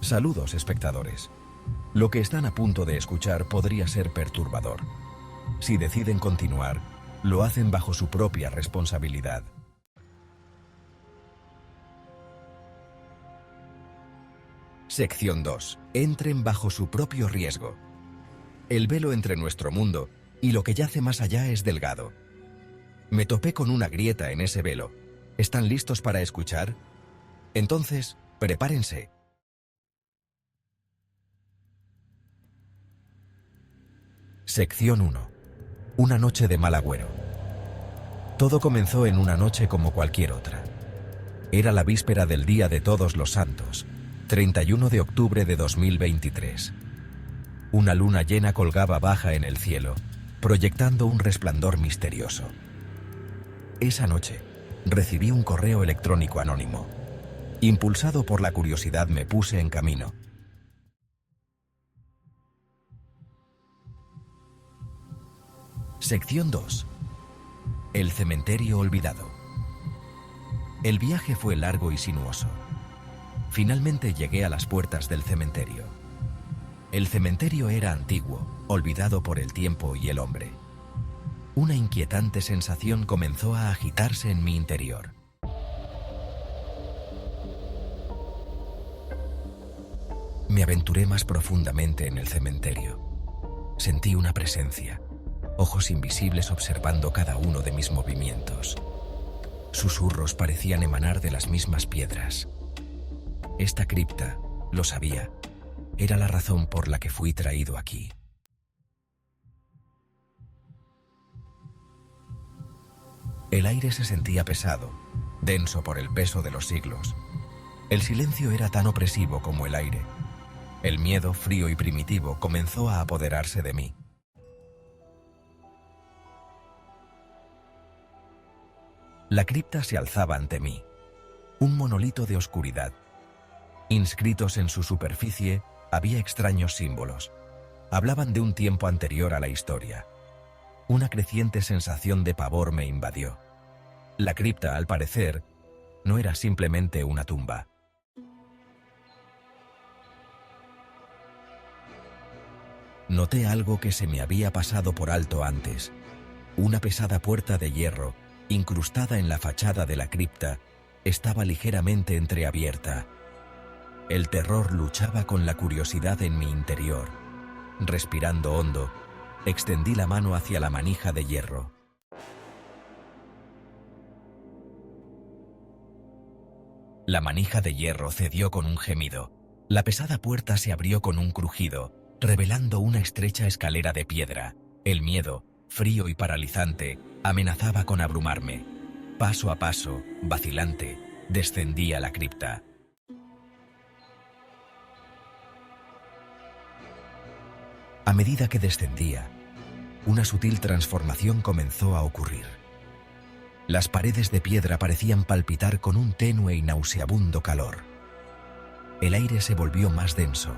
Saludos, espectadores. Lo que están a punto de escuchar podría ser perturbador. Si deciden continuar, lo hacen bajo su propia responsabilidad. Sección 2. Entren bajo su propio riesgo. El velo entre nuestro mundo y lo que yace más allá es delgado. Me topé con una grieta en ese velo. ¿Están listos para escuchar? Entonces, prepárense. Sección 1. Una noche de mal agüero. Todo comenzó en una noche como cualquier otra. Era la víspera del Día de Todos los Santos, 31 de octubre de 2023. Una luna llena colgaba baja en el cielo, proyectando un resplandor misterioso. Esa noche, recibí un correo electrónico anónimo. Impulsado por la curiosidad, me puse en camino. Sección 2. El cementerio olvidado. El viaje fue largo y sinuoso. Finalmente llegué a las puertas del cementerio. El cementerio era antiguo, olvidado por el tiempo y el hombre. Una inquietante sensación comenzó a agitarse en mi interior. Me aventuré más profundamente en el cementerio. Sentí una presencia, ojos invisibles observando cada uno de mis movimientos. Susurros parecían emanar de las mismas piedras. Esta cripta, lo sabía, era la razón por la que fui traído aquí. El aire se sentía pesado, denso por el peso de los siglos. El silencio era tan opresivo como el aire. El miedo, frío y primitivo, comenzó a apoderarse de mí. La cripta se alzaba ante mí, un monolito de oscuridad. Inscritos en su superficie había extraños símbolos. Hablaban de un tiempo anterior a la historia. Una creciente sensación de pavor me invadió. La cripta, al parecer, no era simplemente una tumba. Noté algo que se me había pasado por alto antes. Una pesada puerta de hierro, incrustada en la fachada de la cripta, estaba ligeramente entreabierta. El terror luchaba con la curiosidad en mi interior. Respirando hondo, extendí la mano hacia la manija de hierro. La manija de hierro cedió con un gemido. La pesada puerta se abrió con un crujido, revelando una estrecha escalera de piedra. El miedo, frío y paralizante, amenazaba con abrumarme. Paso a paso, vacilante, descendí a la cripta. A medida que descendía, una sutil transformación comenzó a ocurrir. Las paredes de piedra parecían palpitar con un tenue y nauseabundo calor. El aire se volvió más denso,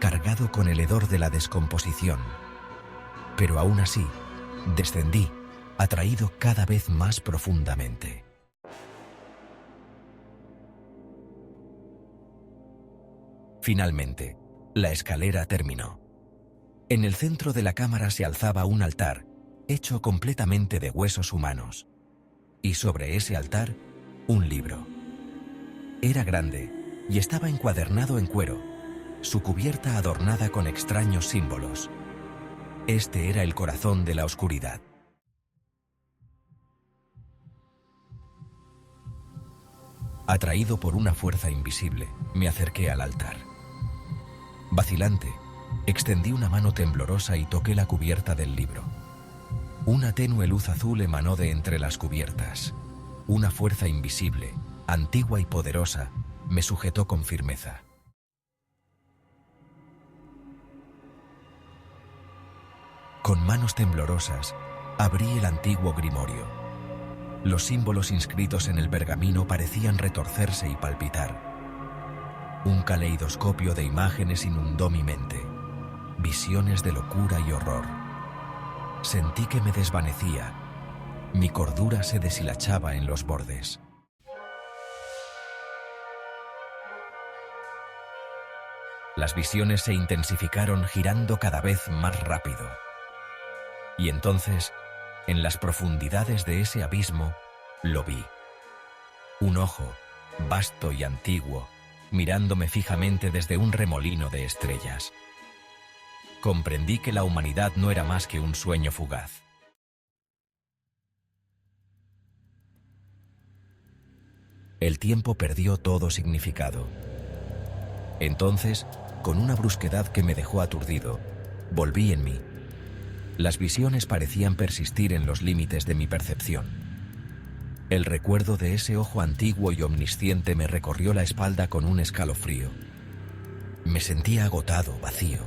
cargado con el hedor de la descomposición. Pero aún así, descendí, atraído cada vez más profundamente. Finalmente, la escalera terminó. En el centro de la cámara se alzaba un altar, hecho completamente de huesos humanos. Y sobre ese altar, un libro. Era grande y estaba encuadernado en cuero, su cubierta adornada con extraños símbolos. Este era el corazón de la oscuridad. Atraído por una fuerza invisible, me acerqué al altar. Vacilante, extendí una mano temblorosa y toqué la cubierta del libro. Una tenue luz azul emanó de entre las cubiertas. Una fuerza invisible, antigua y poderosa, me sujetó con firmeza. Con manos temblorosas, abrí el antiguo grimorio. Los símbolos inscritos en el pergamino parecían retorcerse y palpitar. Un caleidoscopio de imágenes inundó mi mente. Visiones de locura y horror. Sentí que me desvanecía. Mi cordura se deshilachaba en los bordes. Las visiones se intensificaron girando cada vez más rápido. Y entonces, en las profundidades de ese abismo, lo vi. Un ojo, vasto y antiguo, mirándome fijamente desde un remolino de estrellas. Comprendí que la humanidad no era más que un sueño fugaz. El tiempo perdió todo significado. Entonces, con una brusquedad que me dejó aturdido, volví en mí. Las visiones parecían persistir en los límites de mi percepción. El recuerdo de ese ojo antiguo y omnisciente me recorrió la espalda con un escalofrío. Me sentía agotado, vacío,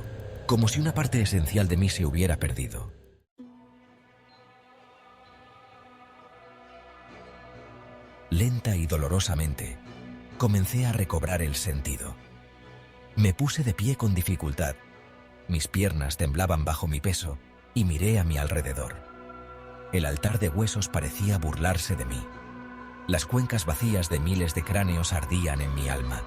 como si una parte esencial de mí se hubiera perdido. Lenta y dolorosamente, comencé a recobrar el sentido. Me puse de pie con dificultad. Mis piernas temblaban bajo mi peso y miré a mi alrededor. El altar de huesos parecía burlarse de mí. Las cuencas vacías de miles de cráneos ardían en mi alma.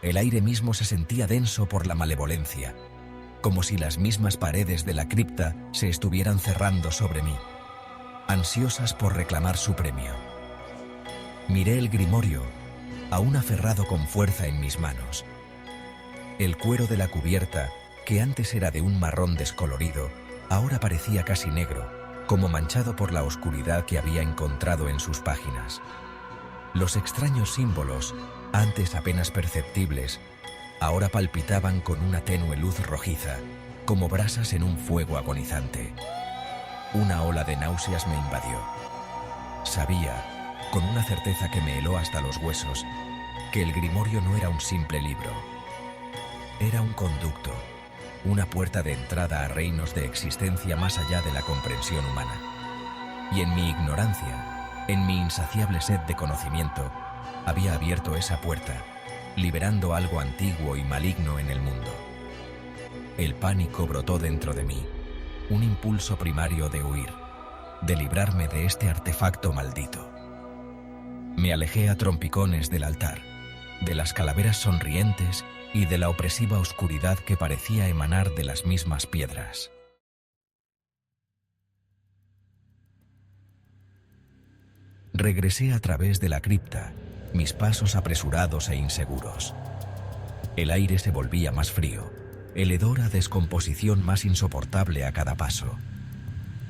El aire mismo se sentía denso por la malevolencia, como si las mismas paredes de la cripta se estuvieran cerrando sobre mí, ansiosas por reclamar su premio. Miré el grimorio, aún aferrado con fuerza en mis manos. El cuero de la cubierta, que antes era de un marrón descolorido, ahora parecía casi negro, como manchado por la oscuridad que había encontrado en sus páginas. Los extraños símbolos, antes apenas perceptibles, ahora palpitaban con una tenue luz rojiza, como brasas en un fuego agonizante. Una ola de náuseas me invadió. Sabía, con una certeza que me heló hasta los huesos, que el grimorio no era un simple libro. Era un conducto, una puerta de entrada a reinos de existencia más allá de la comprensión humana. Y en mi ignorancia, en mi insaciable sed de conocimiento, había abierto esa puerta, liberando algo antiguo y maligno en el mundo. El pánico brotó dentro de mí, un impulso primario de huir, de librarme de este artefacto maldito. Me alejé a trompicones del altar, de las calaveras sonrientes y de la opresiva oscuridad que parecía emanar de las mismas piedras. Regresé a través de la cripta, mis pasos apresurados e inseguros. El aire se volvía más frío, el hedor a descomposición más insoportable a cada paso.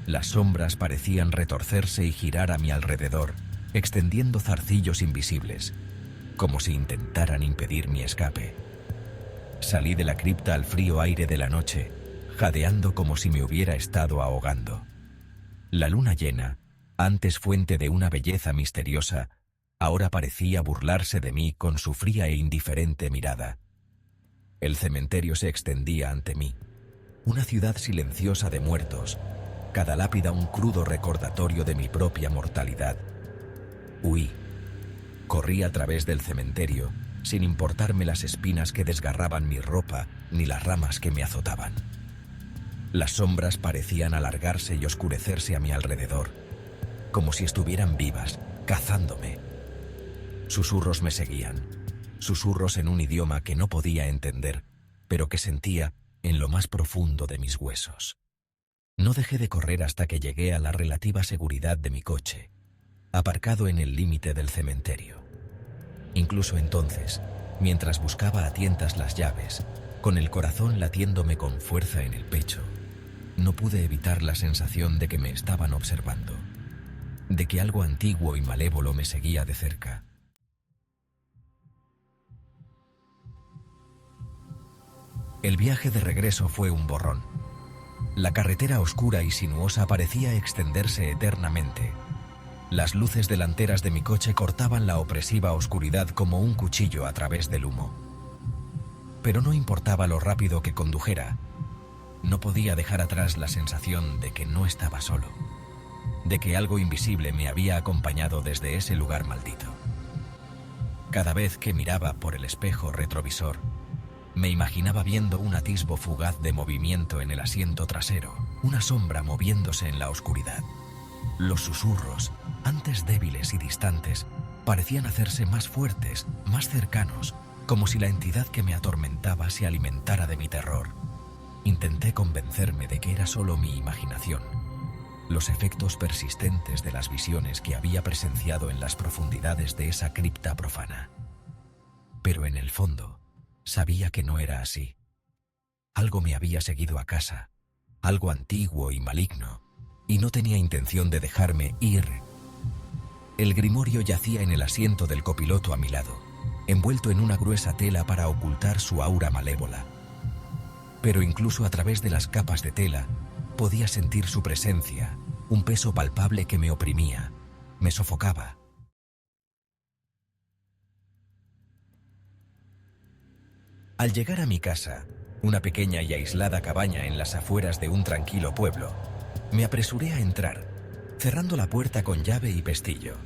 Las sombras parecían retorcerse y girar a mi alrededor, extendiendo zarcillos invisibles, como si intentaran impedir mi escape. Salí de la cripta al frío aire de la noche, jadeando como si me hubiera estado ahogando. La luna llena, antes fuente de una belleza misteriosa, ahora parecía burlarse de mí con su fría e indiferente mirada. El cementerio se extendía ante mí, una ciudad silenciosa de muertos, cada lápida un crudo recordatorio de mi propia mortalidad. Huí. Corrí a través del cementerio, sin importarme las espinas que desgarraban mi ropa ni las ramas que me azotaban. Las sombras parecían alargarse y oscurecerse a mi alrededor, como si estuvieran vivas, cazándome. Susurros me seguían, susurros en un idioma que no podía entender, pero que sentía en lo más profundo de mis huesos. No dejé de correr hasta que llegué a la relativa seguridad de mi coche, aparcado en el límite del cementerio. Incluso entonces, mientras buscaba a tientas las llaves, con el corazón latiéndome con fuerza en el pecho, no pude evitar la sensación de que me estaban observando, de que algo antiguo y malévolo me seguía de cerca. El viaje de regreso fue un borrón. La carretera oscura y sinuosa parecía extenderse eternamente. Las luces delanteras de mi coche cortaban la opresiva oscuridad como un cuchillo a través del humo. Pero no importaba lo rápido que condujera, no podía dejar atrás la sensación de que no estaba solo, de que algo invisible me había acompañado desde ese lugar maldito. Cada vez que miraba por el espejo retrovisor, me imaginaba viendo un atisbo fugaz de movimiento en el asiento trasero, una sombra moviéndose en la oscuridad. Los susurros, antes débiles y distantes, parecían hacerse más fuertes, más cercanos, como si la entidad que me atormentaba se alimentara de mi terror. Intenté convencerme de que era solo mi imaginación, los efectos persistentes de las visiones que había presenciado en las profundidades de esa cripta profana. Pero en el fondo, sabía que no era así. Algo me había seguido a casa, algo antiguo y maligno, y no tenía intención de dejarme ir. El grimorio yacía en el asiento del copiloto a mi lado, envuelto en una gruesa tela para ocultar su aura malévola. Pero incluso a través de las capas de tela, podía sentir su presencia, un peso palpable que me oprimía, me sofocaba. Al llegar a mi casa, una pequeña y aislada cabaña en las afueras de un tranquilo pueblo, me apresuré a entrar, cerrando la puerta con llave y pestillo.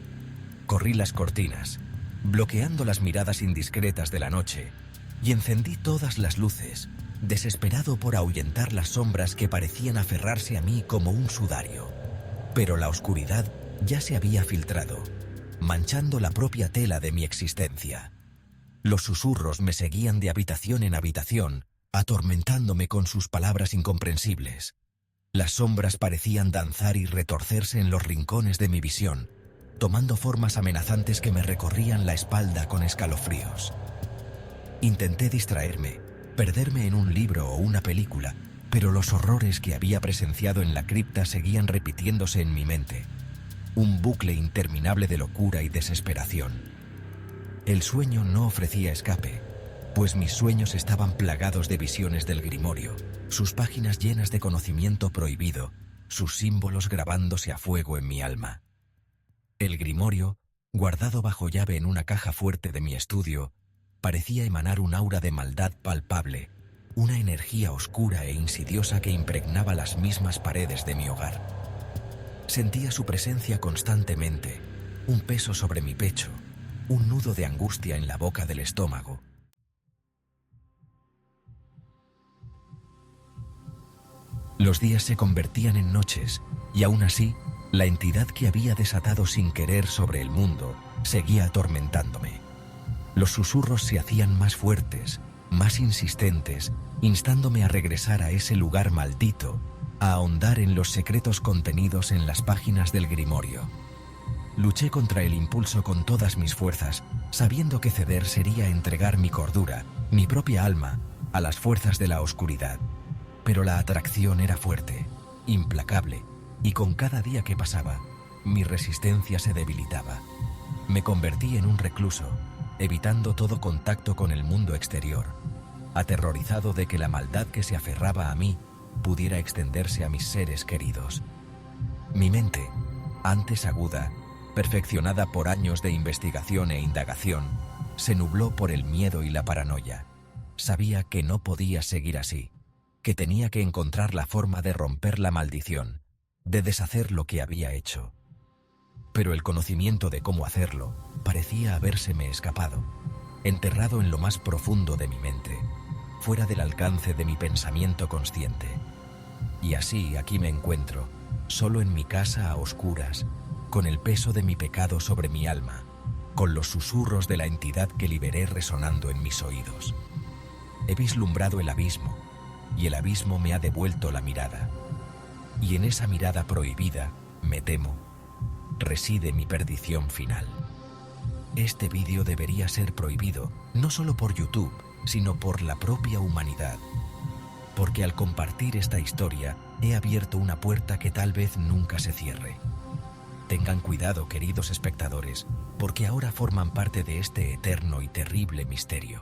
Corrí las cortinas, bloqueando las miradas indiscretas de la noche, y encendí todas las luces, desesperado por ahuyentar las sombras que parecían aferrarse a mí como un sudario. Pero la oscuridad ya se había filtrado, manchando la propia tela de mi existencia. Los susurros me seguían de habitación en habitación, atormentándome con sus palabras incomprensibles. Las sombras parecían danzar y retorcerse en los rincones de mi visión, tomando formas amenazantes que me recorrían la espalda con escalofríos. Intenté distraerme, perderme en un libro o una película, pero los horrores que había presenciado en la cripta seguían repitiéndose en mi mente. Un bucle interminable de locura y desesperación. El sueño no ofrecía escape, pues mis sueños estaban plagados de visiones del grimorio, sus páginas llenas de conocimiento prohibido, sus símbolos grabándose a fuego en mi alma. El grimorio, guardado bajo llave en una caja fuerte de mi estudio, parecía emanar un aura de maldad palpable, una energía oscura e insidiosa que impregnaba las mismas paredes de mi hogar. Sentía su presencia constantemente, un peso sobre mi pecho, un nudo de angustia en la boca del estómago. Los días se convertían en noches, y aún así, la entidad que había desatado sin querer sobre el mundo seguía atormentándome. Los susurros se hacían más fuertes, más insistentes, instándome a regresar a ese lugar maldito, a ahondar en los secretos contenidos en las páginas del grimorio. Luché contra el impulso con todas mis fuerzas, sabiendo que ceder sería entregar mi cordura, mi propia alma, a las fuerzas de la oscuridad. Pero la atracción era fuerte, implacable, y con cada día que pasaba, mi resistencia se debilitaba. Me convertí en un recluso, evitando todo contacto con el mundo exterior, aterrorizado de que la maldad que se aferraba a mí pudiera extenderse a mis seres queridos. Mi mente, antes aguda, perfeccionada por años de investigación e indagación, se nubló por el miedo y la paranoia. Sabía que no podía seguir así, que tenía que encontrar la forma de romper la maldición, de deshacer lo que había hecho. Pero el conocimiento de cómo hacerlo parecía habérseme escapado, enterrado en lo más profundo de mi mente, fuera del alcance de mi pensamiento consciente. Y así aquí me encuentro, solo en mi casa a oscuras, con el peso de mi pecado sobre mi alma, con los susurros de la entidad que liberé resonando en mis oídos. He vislumbrado el abismo, y el abismo me ha devuelto la mirada. Y en esa mirada prohibida, me temo, reside mi perdición final. Este vídeo debería ser prohibido, no solo por YouTube, sino por la propia humanidad. Porque al compartir esta historia, he abierto una puerta que tal vez nunca se cierre. Tengan cuidado, queridos espectadores, porque ahora forman parte de este eterno y terrible misterio.